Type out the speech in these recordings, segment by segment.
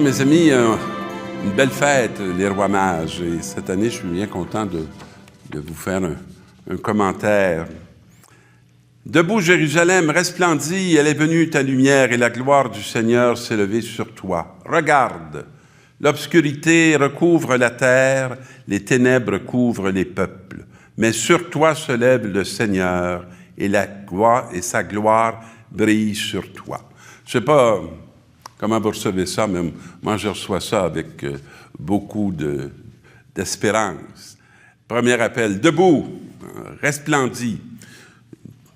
Alors, mes amis, une belle fête, les Rois Mages. Et cette année, je suis bien content de vous faire un commentaire. Debout, Jérusalem, resplendis, elle est venue ta lumière, et la gloire du Seigneur s'est levée sur toi. Regarde, l'obscurité recouvre la terre, les ténèbres couvrent les peuples. Mais sur toi se lève le Seigneur, et sa gloire brille sur toi. Je ne sais pas comment vous recevez ça, mais moi je reçois ça avec beaucoup d'espérance. Premier appel, debout, resplendis.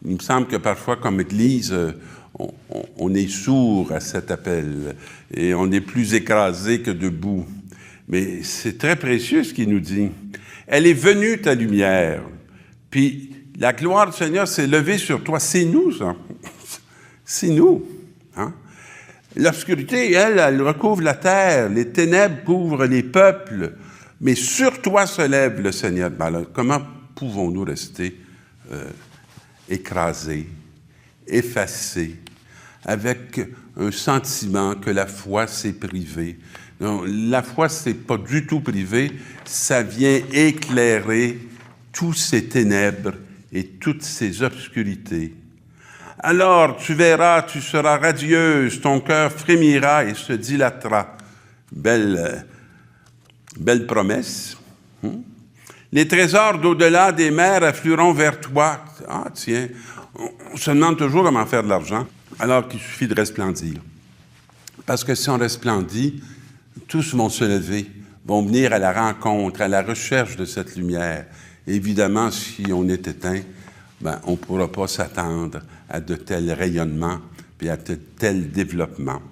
Il me semble que parfois, comme Église, on est sourd à cet appel et on est plus écrasé que debout. Mais c'est très précieux ce qu'il nous dit. Elle est venue, ta lumière, puis la gloire du Seigneur s'est levée sur toi. C'est nous, ça. C'est nous. Hein? L'obscurité, elle recouvre la terre, les ténèbres couvrent les peuples, mais sur toi se lève le Seigneur. Alors, comment pouvons-nous rester écrasés, effacés, avec un sentiment que la foi s'est privée? Non, la foi, c'est pas du tout privé, ça vient éclairer toutes ces ténèbres et toutes ces obscurités. Alors tu verras, tu seras radieuse, ton cœur frémira et se dilatera. Belle promesse. Les trésors d'au-delà des mers afflueront vers toi. Ah tiens, on se demande toujours comment faire de l'argent, alors qu'il suffit de resplendir. Parce que si on resplendit, tous vont se lever, vont venir à la rencontre, à la recherche de cette lumière. Évidemment, si on est éteint, on ne pourra pas s'attendre à de tels rayonnements et à de tels développements.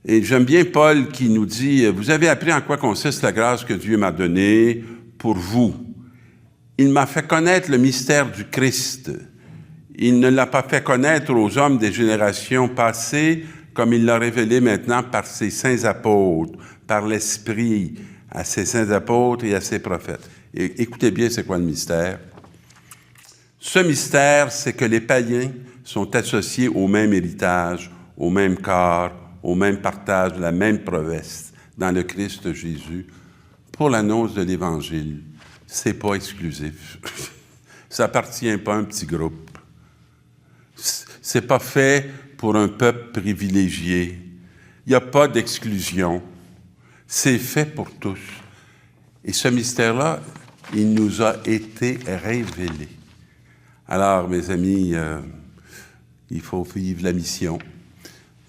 Et j'aime bien Paul qui nous dit « Vous avez appris en quoi consiste la grâce que Dieu m'a donnée pour vous. Il m'a fait connaître le mystère du Christ. Il ne l'a pas fait connaître aux hommes des générations passées, comme il l'a révélé maintenant par ses saints apôtres, par l'Esprit, à ses saints apôtres et à ses prophètes. » Et écoutez bien, c'est quoi le mystère? Ce mystère, c'est que les païens sont associés au même héritage, au même corps, au même partage de la même promesse dans le Christ Jésus. Pour l'annonce de l'Évangile, c'est pas exclusif. Ça appartient pas à un petit groupe. C'est pas fait pour un peuple privilégié. Il n'y a pas d'exclusion. C'est fait pour tous. Et ce mystère-là, il nous a été révélé. Alors, mes amis, il faut vivre la mission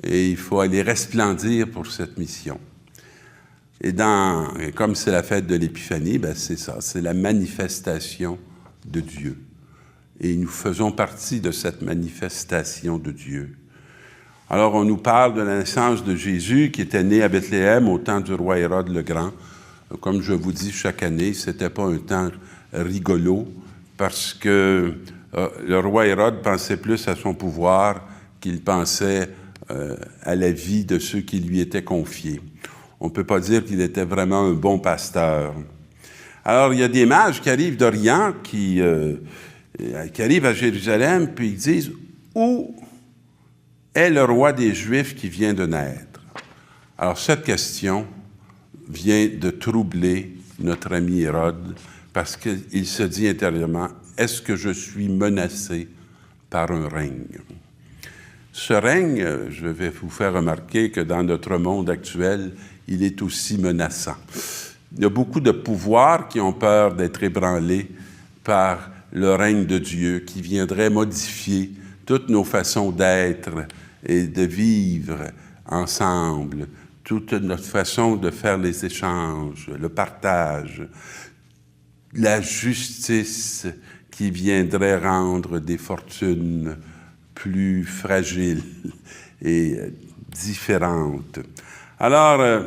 et il faut aller resplendir pour cette mission. Et comme c'est la fête de l'Épiphanie, c'est ça, c'est la manifestation de Dieu. Et nous faisons partie de cette manifestation de Dieu. Alors, on nous parle de la naissance de Jésus qui était né à Bethléem au temps du roi Hérode le Grand. Comme je vous dis chaque année, c'était pas un temps rigolo parce que le roi Hérode pensait plus à son pouvoir qu'il pensait à la vie de ceux qui lui étaient confiés. On ne peut pas dire qu'il était vraiment un bon pasteur. Alors, il y a des mages qui arrivent d'Orient, qui arrivent à Jérusalem, puis ils disent « Où est le roi des Juifs qui vient de naître? » Alors, cette question vient de troubler notre ami Hérode, parce qu'il se dit intérieurement « Est-ce que je suis menacé par un règne? » Ce règne, je vais vous faire remarquer que dans notre monde actuel, il est aussi menaçant. Il y a beaucoup de pouvoirs qui ont peur d'être ébranlés par le règne de Dieu, qui viendrait modifier toutes nos façons d'être et de vivre ensemble, toute notre façon de faire les échanges, le partage, la justice qui viendrait rendre des fortunes plus fragiles et différentes. Alors,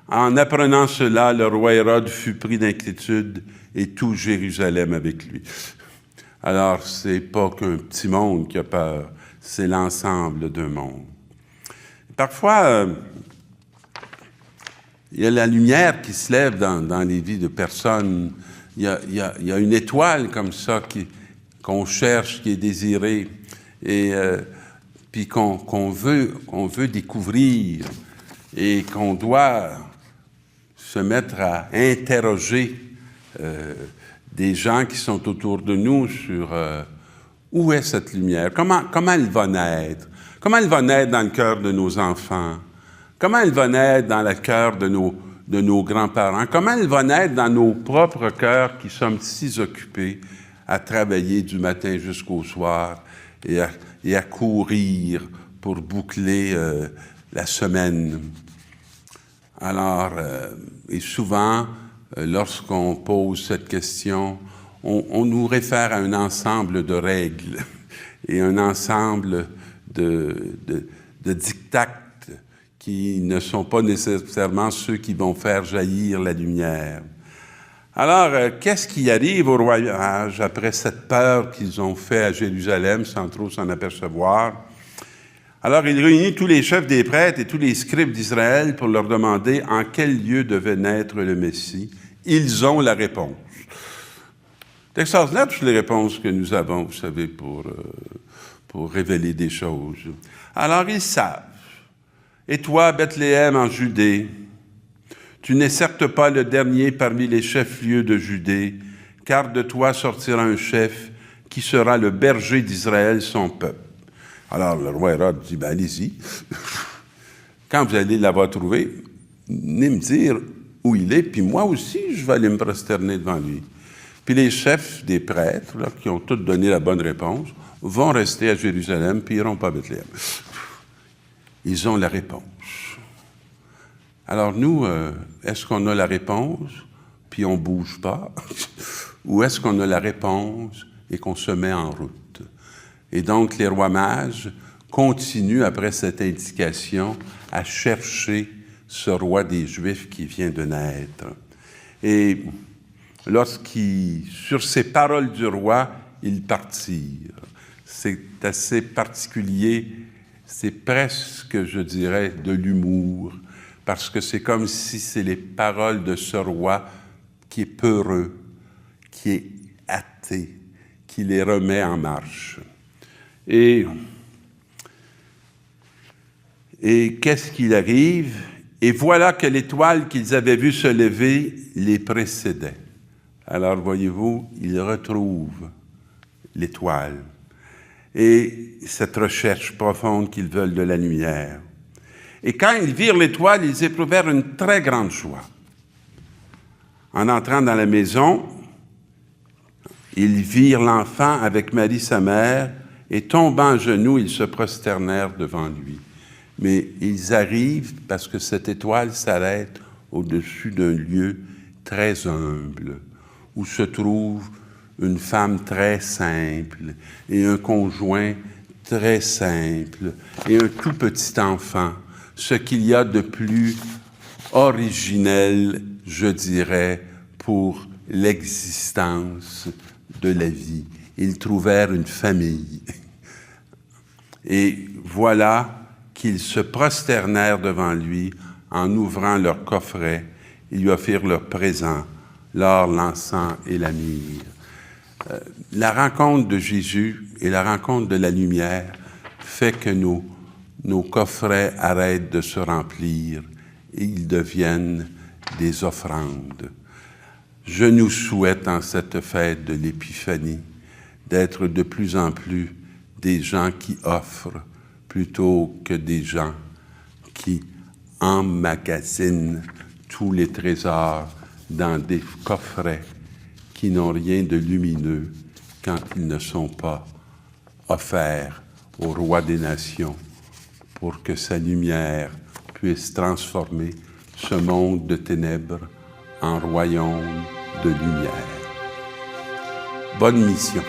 en apprenant cela, le roi Hérode fut pris d'inquiétude et tout Jérusalem avec lui. Alors, c'est pas qu'un petit monde qui a peur, c'est l'ensemble d'un monde. Parfois, il y a la lumière qui se lève dans les vies de personnes. Il y a une étoile comme ça qu'on cherche, qui est désirée, et puis qu'on veut découvrir. et qu'on doit se mettre à interroger des gens qui sont autour de nous sur où est cette lumière, comment elle va naître, comment elle va naître dans le cœur de nos enfants, comment elle va naître dans le cœur de nos grands-parents, comment elle va naître dans nos propres cœurs qui sommes si occupés à travailler du matin jusqu'au soir et à courir pour boucler la semaine. Alors, et souvent, lorsqu'on pose cette question, on nous réfère à un ensemble de règles et un ensemble de dictats qui ne sont pas nécessairement ceux qui vont faire jaillir la lumière. Alors, qu'est-ce qui arrive au roi Mage après cette peur qu'ils ont fait à Jérusalem sans trop s'en apercevoir? Alors, il réunit tous les chefs des prêtres et tous les scribes d'Israël pour leur demander en quel lieu devait naître le Messie. Ils ont la réponse. C'est extraordinaire toutes les réponses que nous avons, vous savez, pour révéler des choses. Alors, ils savent. Et toi, Bethléem en Judée, tu n'es certes pas le dernier parmi les chefs-lieux de Judée, car de toi sortira un chef qui sera le berger d'Israël, son peuple. Alors, le roi Hérode dit, ben allez-y. Quand vous allez l'avoir trouvé, venez me dire où il est, puis moi aussi, je vais aller me prosterner devant lui. Puis les chefs des prêtres, là, qui ont tous donné la bonne réponse, vont rester à Jérusalem, puis ils n'iront pas à Bethléem. Ils ont la réponse. Alors nous, est-ce qu'on a la réponse, puis on ne bouge pas, ou est-ce qu'on a la réponse et qu'on se met en route? Et donc, les rois mages continuent, après cette indication, à chercher ce roi des Juifs qui vient de naître. Et sur ces paroles du roi, ils partirent. C'est assez particulier, c'est presque, je dirais, de l'humour, parce que c'est comme si c'est les paroles de ce roi qui est peureux, qui est athée, qui les remet en marche. Et qu'est-ce qu'il arrive? Et voilà que l'étoile qu'ils avaient vue se lever les précédait. Alors, voyez-vous, ils retrouvent l'étoile et cette recherche profonde qu'ils veulent de la lumière. Et quand ils virent l'étoile, ils éprouvèrent une très grande joie. En entrant dans la maison, ils virent l'enfant avec Marie, sa mère, et tombant à genoux, ils se prosternèrent devant lui. Mais ils arrivent parce que cette étoile s'arrête au-dessus d'un lieu très humble, où se trouve une femme très simple et un conjoint très simple et un tout petit enfant, ce qu'il y a de plus originel, je dirais, pour l'existence de la vie. Ils trouvèrent une famille. Et voilà qu'ils se prosternèrent devant lui en ouvrant leur coffret et lui offrirent leurs présents, l'or, l'encens et la myrrhe. La rencontre de Jésus et la rencontre de la lumière fait que nos coffrets arrêtent de se remplir et ils deviennent des offrandes. Je nous souhaite en cette fête de l'Épiphanie d'être de plus en plus des gens qui offrent plutôt que des gens qui emmagasinent tous les trésors dans des coffrets qui n'ont rien de lumineux quand ils ne sont pas offerts au roi des nations pour que sa lumière puisse transformer ce monde de ténèbres en royaume de lumière. Bonne mission.